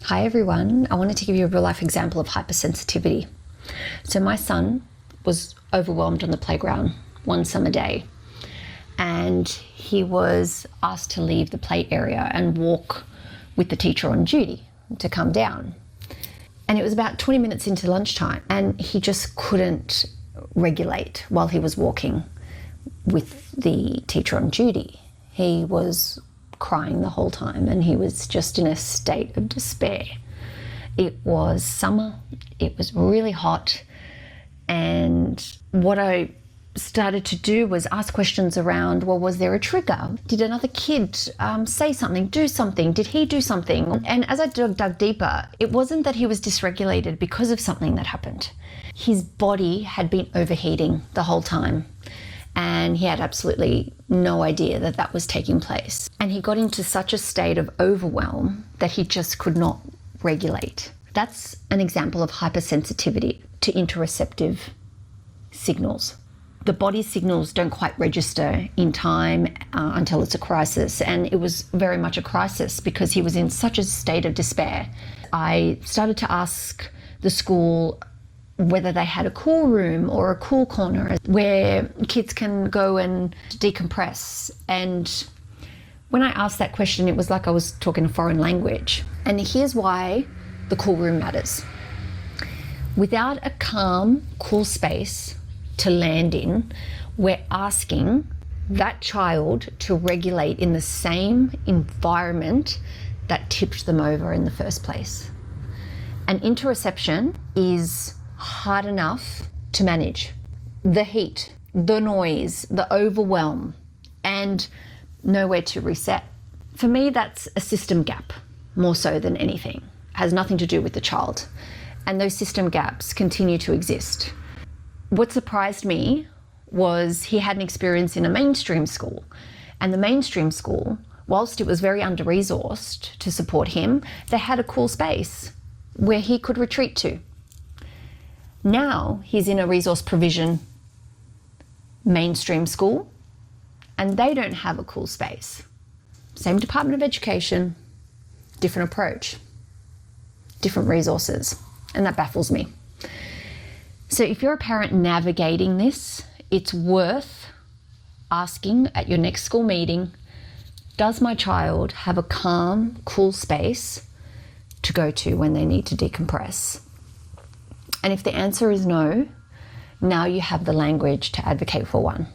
Hi everyone, I wanted to give you a real life example of hypersensitivity. So my son was overwhelmed on the playground one summer day, and he was asked to leave the play area and walk with the teacher on duty to come down. And it was about 20 minutes into lunchtime, and he just couldn't regulate while he was walking with the teacher on duty. He was crying the whole time, and he was just in a state of despair. It was summer, it was really hot, and what I started to do was ask questions around, well, was there a trigger? Did another kid say something, do something? Did he do something? And as I dug deeper, it wasn't that he was dysregulated because of something that happened. His body had been overheating the whole time, and he had absolutely no idea that that was taking place. And he got into such a state of overwhelm that he just could not regulate. That's an example of hypersensitivity to interoceptive signals. The body's signals don't quite register in time until it's a crisis, and it was very much a crisis because he was in such a state of despair. I started to ask the school whether they had a cool room or a cool corner where kids can go and decompress. And when I asked that question, it was like I was talking a foreign language. And here's why the cool room matters. Without a calm, cool space to land in, we're asking that child to regulate in the same environment that tipped them over in the first place. And interoception is hard enough to manage. The heat, the noise, the overwhelm, and nowhere to reset. For me, that's a system gap more so than anything. It has nothing to do with the child. And those system gaps continue to exist. What surprised me was he had an experience in a mainstream school. And the mainstream school, whilst it was very under-resourced to support him, they had a cool space where he could retreat to. Now he's in a resource provision mainstream school, and they don't have a cool space. Same Department of Education, different approach, different resources, and that baffles me. So if you're a parent navigating this, it's worth asking at your next school meeting, does my child have a calm, cool space to go to when they need to decompress? And if the answer is no, now you have the language to advocate for one.